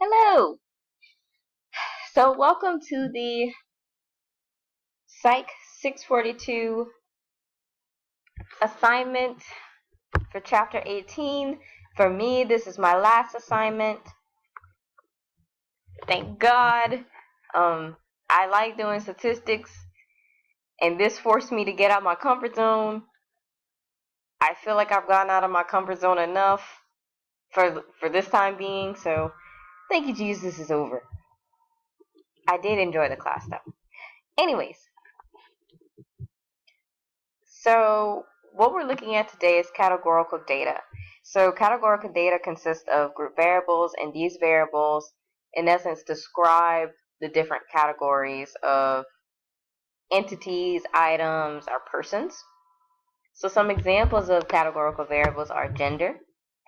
Hello! So welcome to the Psych 642 assignment for Chapter 18. For me, this is my last assignment. Thank God. I like doing statistics, and this forced me to get out of my comfort zone. I feel like I've gotten out of my comfort zone enough for this time being, so thank you, Jesus, this is over. I did enjoy the class, though. Anyways, so what we're looking at today is categorical data. So categorical data consists of group variables, and these variables, in essence, describe the different categories of entities, items, or persons. So some examples of categorical variables are gender,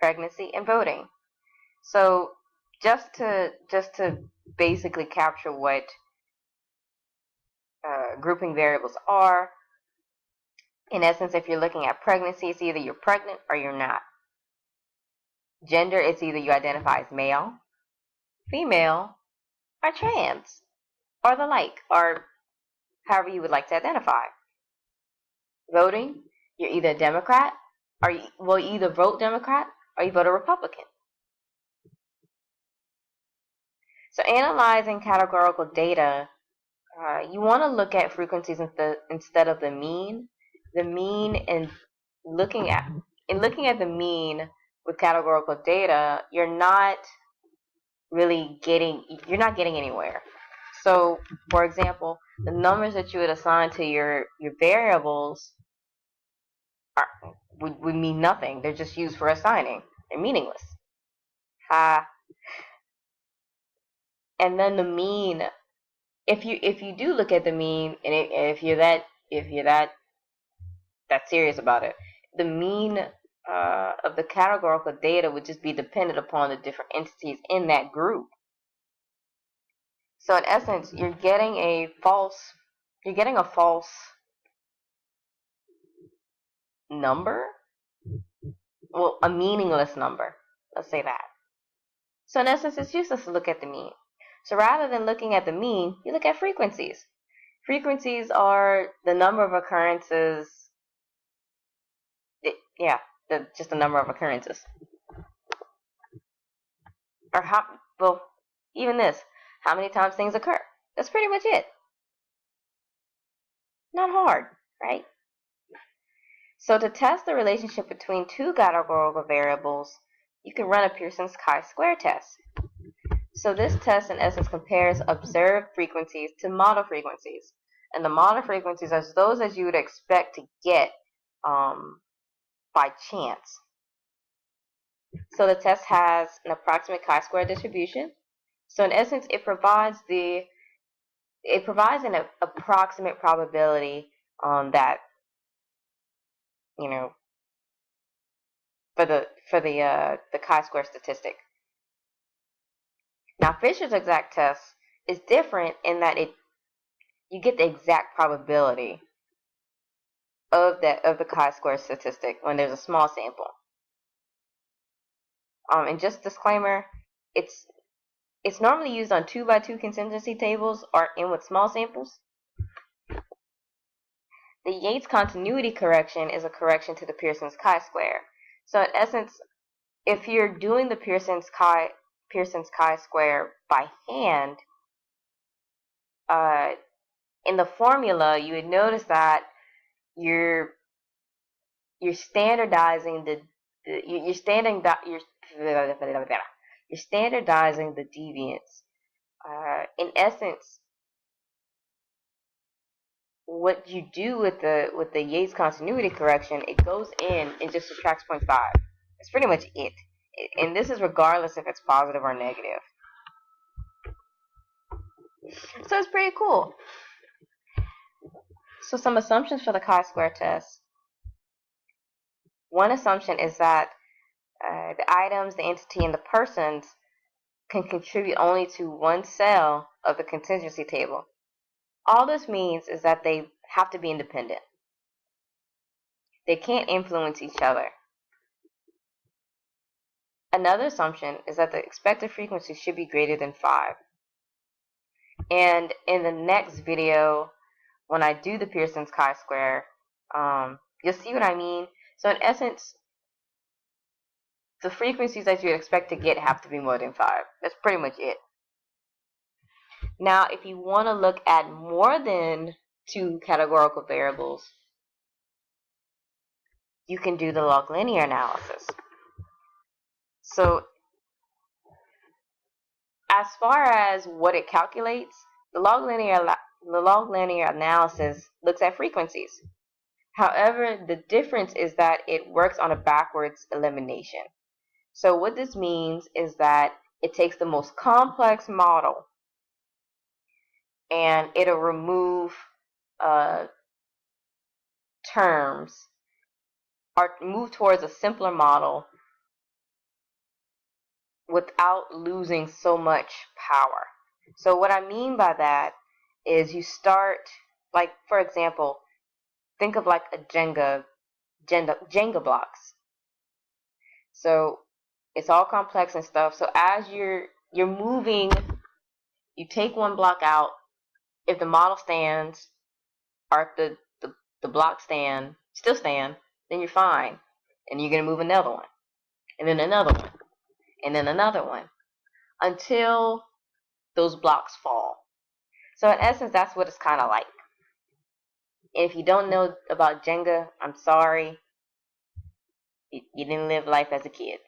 pregnancy, and voting. So just to basically capture what grouping variables are, in essence, if you're looking at pregnancy, it's either you're pregnant or you're not. Gender, it's either you identify as male, female, or trans, or the like, or however you would like to identify. Voting, you're either a Democrat, or you either vote Democrat or you vote a Republican. So analyzing categorical data, you want to look at frequencies instead of the mean. The mean, and looking at the mean with categorical data, you're not getting anywhere. So, for example, the numbers that you would assign to your variables would mean nothing. They're just used for assigning. They're meaningless. And then the mean, if you do look at the mean, and if you're that serious about it, the mean of the categorical data would just be dependent upon the different entities in that group. So in essence, you're getting a false number. Well, a meaningless number. Let's say that. So in essence, it's useless to look at the mean. So rather than looking at the mean, you look at frequencies. Frequencies are the number of occurrences. Just the number of occurrences. Or even this, how many times things occur. That's pretty much it. Not hard, right? So to test the relationship between two categorical variables, you can run a Pearson's chi-square test. So this test, in essence, compares observed frequencies to model frequencies. And the model frequencies are those as you would expect to get by chance. So the test has an approximate chi-square distribution. So in essence, it provides an approximate probability that, for the chi-square statistic. Now, Fisher's exact test is different in that you get the exact probability of the chi-square statistic when there's a small sample. And just disclaimer, it's normally used on 2x2 contingency tables or with small samples. The Yates continuity correction is a correction to the Pearson's chi-square. So in essence, if you're doing the Pearson's chi-square by hand, in the formula, you would notice that you're standardizing you're standardizing the deviance. In essence, what you do with the Yates continuity correction, it goes in and just subtracts 0.5. That's pretty much it. And this is regardless if it's positive or negative. So it's pretty cool. So some assumptions for the chi-square test. One assumption is that the items, the entity, and the persons can contribute only to one cell of the contingency table. All this means is that they have to be independent. They can't influence each other. Another assumption is that the expected frequency should be greater than 5. And in the next video, when I do the Pearson's chi-square, you'll see what I mean. So in essence, the frequencies that you expect to get have to be more than 5. That's pretty much it. Now, if you want to look at more than 2 categorical variables, you can do the log linear analysis. So as far as what it calculates, the log linear analysis looks at frequencies. However, the difference is that it works on a backwards elimination. So what this means is that it takes the most complex model and it'll remove terms or move towards a simpler model without losing so much power. So what I mean by that is you start, like, for example, think of like a Jenga blocks. So it's all complex and stuff. So as you're moving, you take one block out. If the model stands, or if the block still stand, then you're fine. And you're gonna move another one, and then another one, and then another one, until those blocks fall. So in essence, that's what it's kind of like. And if you don't know about Jenga, I'm sorry. You didn't live life as a kid.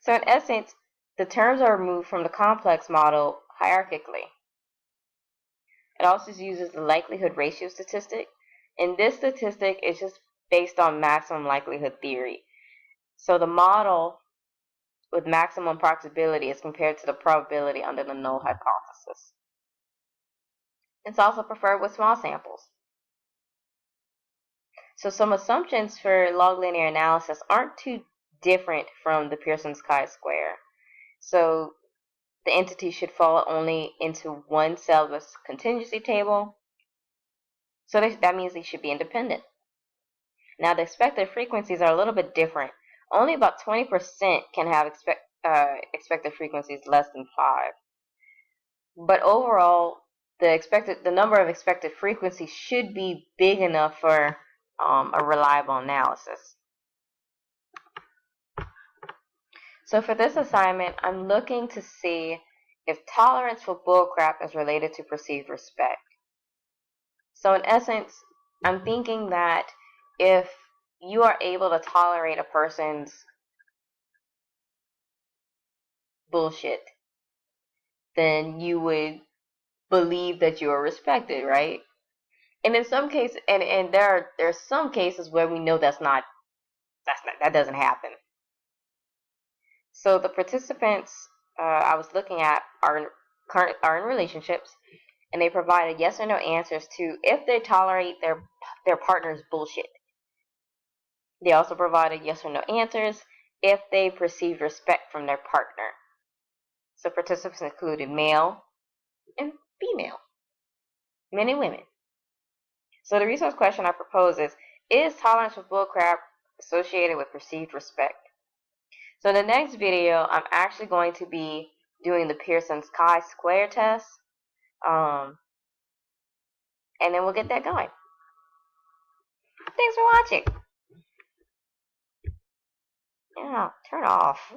So in essence, the terms are removed from the complex model hierarchically. It also uses the likelihood ratio statistic. And this statistic is just based on maximum likelihood theory. So the model with maximum probability is compared to the probability under the null hypothesis. It's also preferred with small samples. So some assumptions for log linear analysis aren't too different from the Pearson's chi-square. So the entity should fall only into one cell of a contingency table. So that means they should be independent. Now the expected frequencies are a little bit different. Only about 20% can have expected frequencies less than 5. But overall, the number of expected frequencies should be big enough for a reliable analysis. So for this assignment, I'm looking to see if tolerance for bullcrap is related to perceived respect. So in essence, I'm thinking that if you are able to tolerate a person's bullshit, then you would believe that you are respected, right? And in some cases, and there are some cases where we know that doesn't happen. So the participants I was looking at are in relationships, and they provided yes or no answers to if they tolerate their partner's bullshit. They also provided yes or no answers if they perceived respect from their partner. So participants included male and female, men and women. So the resource question I propose is tolerance for bullcrap associated with perceived respect? So in the next video, I'm actually going to be doing the Pearson's chi-square test, and then we'll get that going. Thanks for watching. Yeah, turn off.